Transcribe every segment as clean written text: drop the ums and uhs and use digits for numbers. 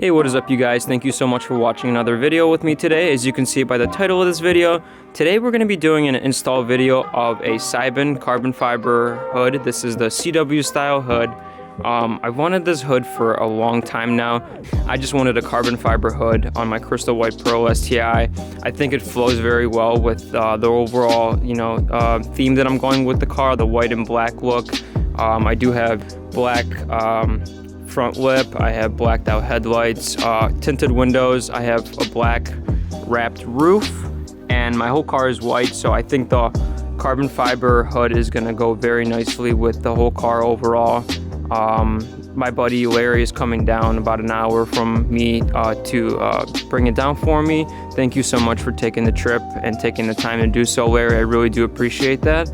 Hey, what is up you guys? Thank you so much for watching another video with me today. As you can see by the title of this video, today we're going to be doing an install video of a Seibon carbon fiber hood. This is the CW style hood. I've wanted this hood for a long time now. I just wanted a carbon fiber hood on my Crystal White Pearl STI. I think it flows very well with the overall, theme that I'm going with the car, the white and black look. I do have black front lip, I have blacked out headlights, tinted windows, I have a black wrapped roof, and my whole car is white, so I think the carbon fiber hood is going to go very nicely with the whole car overall. My buddy Larry is coming down about an hour from me to bring it down for me. Thank you so much for taking the trip and taking the time to do so, Larry. I really do appreciate that.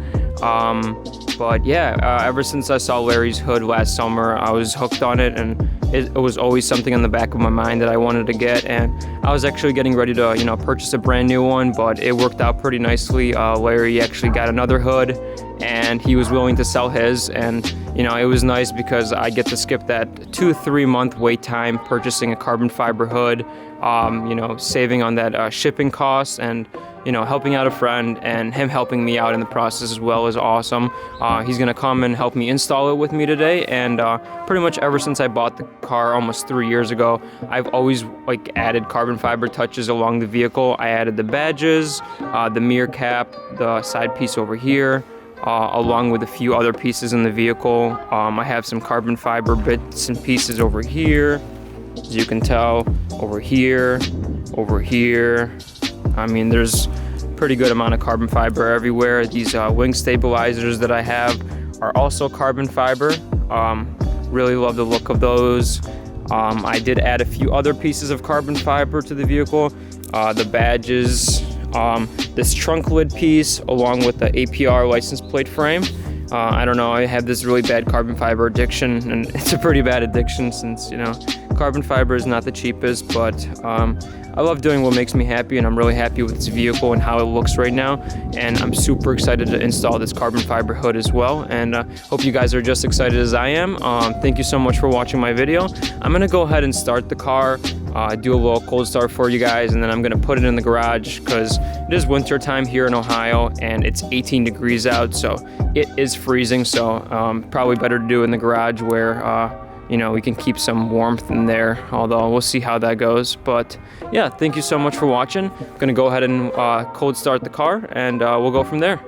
But yeah, ever since I saw Larry's hood last summer, I was hooked on it, and it was always something in the back of my mind that I wanted to get. And I was actually getting ready to, purchase a brand new one, but it worked out pretty nicely. Larry actually got another hood, and he was willing to sell his. And it was nice because I get to skip that 2-3 month wait time purchasing a carbon fiber hood. Saving on that shipping costs, and helping out a friend, and him helping me out in the process as well is awesome. He's gonna come and help me install it with me today, and pretty much ever since I bought the car almost 3 years ago, I've always added carbon fiber touches along the vehicle. I added the badges, the mirror cap, the side piece over here, along with a few other pieces in the vehicle. I have some carbon fiber bits and pieces over here, as you can tell, over here. I mean, there's a pretty good amount of carbon fiber everywhere. These wing stabilizers that I have are also carbon fiber. Really love the look of those. I did add a few other pieces of carbon fiber to the vehicle. The badges, this trunk lid piece, along with the APR license plate frame. I don't know, I have this really bad carbon fiber addiction, and it's a pretty bad addiction since, carbon fiber is not the cheapest, but I love doing what makes me happy, and I'm really happy with this vehicle and how it looks right now, and I'm super excited to install this carbon fiber hood as well, and hope you guys are just excited as I am. Thank you so much for watching my video. I'm gonna go ahead and start the car, do a little cold start for you guys, and then I'm gonna put it in the garage because it is winter time here in Ohio, and it's 18 degrees out, so it is freezing. So probably better to do in the garage where we can keep some warmth in there, although we'll see how that goes. But yeah, thank you so much for watching. I'm gonna go ahead and cold start the car, and we'll go from there.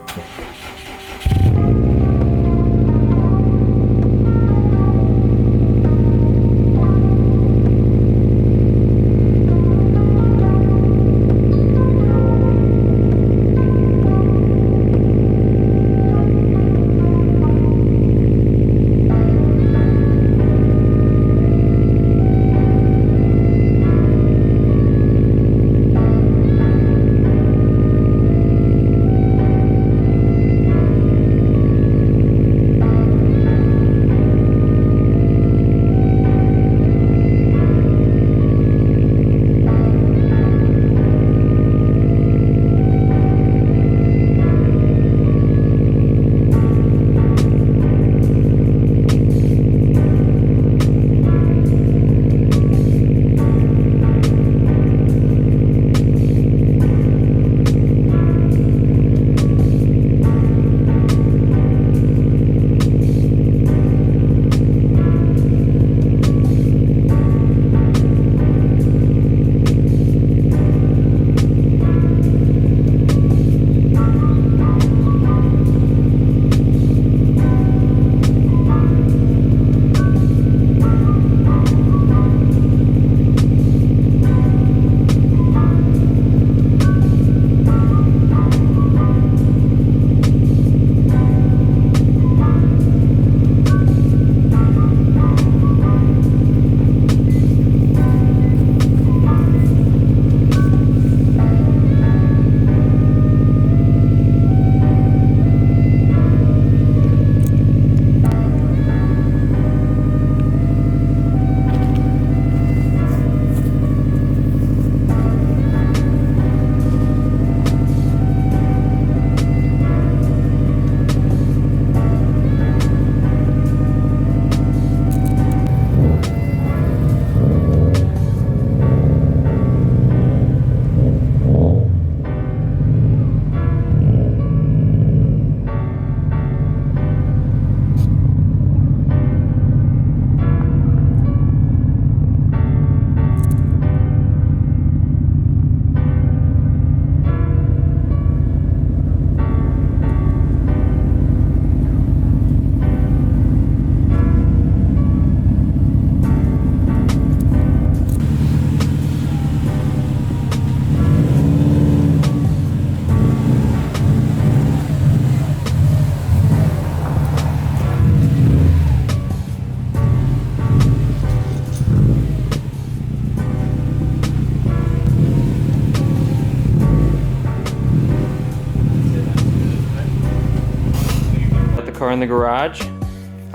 in the garage.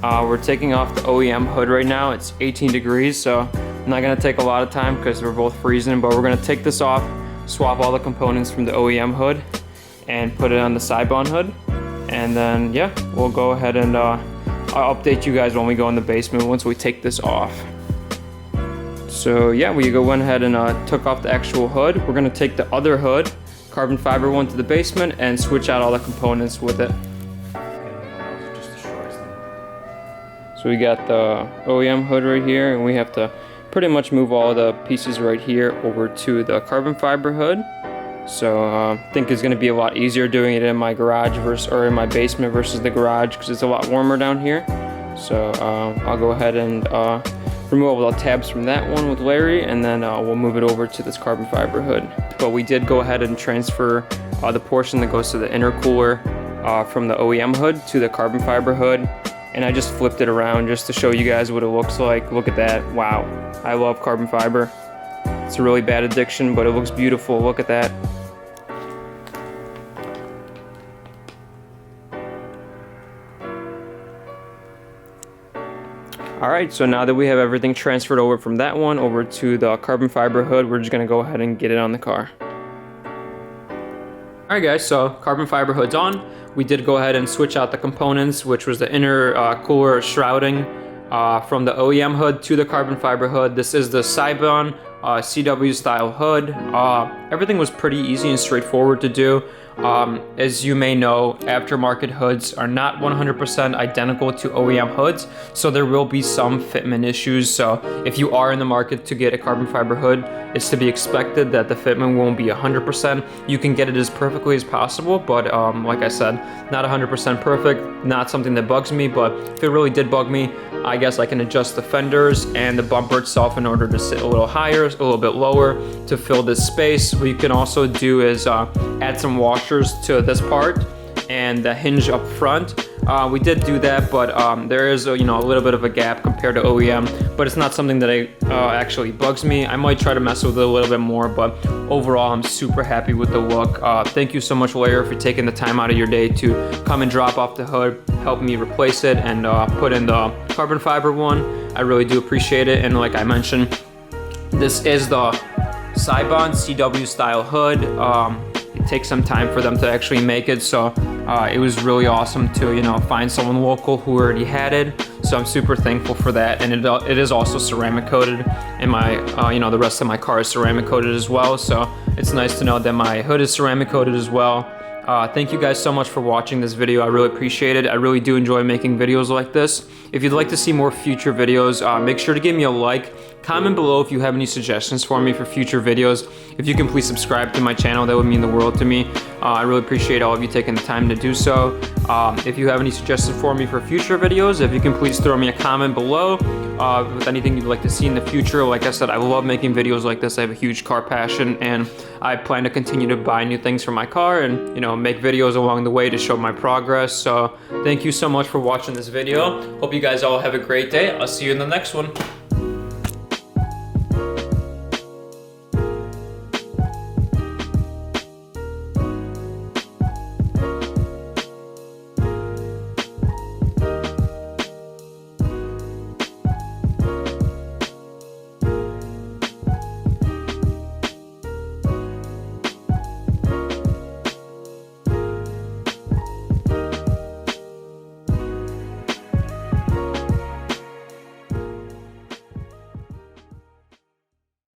We're taking off the OEM hood right now. It's 18 degrees, so I'm not gonna take a lot of time because we're both freezing, but we're gonna take this off, swap all the components from the OEM hood and put it on the Seibon hood. And then, yeah, we'll go ahead and I'll update you guys when we go in the basement once we take this off. So yeah, we went ahead and took off the actual hood. We're gonna take the other hood, carbon fiber one, to the basement and switch out all the components with it. So we got the OEM hood right here, and we have to pretty much move all the pieces right here over to the carbon fiber hood. So I think it's going to be a lot easier doing it in my garage or in my basement versus the garage because it's a lot warmer down here. So I'll go ahead and remove all the tabs from that one with Larry, and then we'll move it over to this carbon fiber hood. But we did go ahead and transfer the portion that goes to the intercooler from the OEM hood to the carbon fiber hood. And I just flipped it around just to show you guys what it looks like. Look at that. Wow. I love carbon fiber. It's a really bad addiction, but it looks beautiful. Look at that. Alright, so now that we have everything transferred over from that one over to the carbon fiber hood, we're just going to go ahead and get it on the car. Alright guys, so carbon fiber hood's on. We did go ahead and switch out the components, which was the inner cooler shrouding from the OEM hood to the carbon fiber hood. This is the Seibon CW style hood. Everything was pretty easy and straightforward to do. As you may know, aftermarket hoods are not 100% identical to OEM hoods, so there will be some fitment issues. So if you are in the market to get a carbon fiber hood, it's to be expected that the fitment won't be 100%. You can get it as perfectly as possible, but like I said, not 100% perfect, not something that bugs me, but if it really did bug me, I guess I can adjust the fenders and the bumper itself in order to sit a little higher, a little bit lower to fill this space. What you can also do is add some washers to this part and the hinge up front. We did do that, but there is a little bit of a gap compared to OEM, but it's not something that actually bugs me. I might try to mess with it a little bit more, but overall I'm super happy with the look. Thank you so much, Larry, for taking the time out of your day to come and drop off the hood, help me replace it, and put in the carbon fiber one. I really do appreciate it. And like I mentioned, this is the Seibon CW style hood. It takes some time for them to actually make it, so it was really awesome to find someone local who already had it. So I'm super thankful for that. And it is also ceramic coated, and my the rest of my car is ceramic coated as well. So it's nice to know that my hood is ceramic coated as well. Thank you guys so much for watching this video. I really appreciate it. I really do enjoy making videos like this. If you'd like to see more future videos, make sure to give me a like. Comment below if you have any suggestions for me for future videos. If you can please subscribe to my channel, that would mean the world to me. I really appreciate all of you taking the time to do so. If you have any suggestions for me for future videos, if you can please throw me a comment below with anything you'd like to see in the future. Like I said, I love making videos like this. I have a huge car passion, and I plan to continue to buy new things for my car and make videos along the way to show my progress. So thank you so much for watching this video. Hope you guys all have a great day. I'll see you in the next one.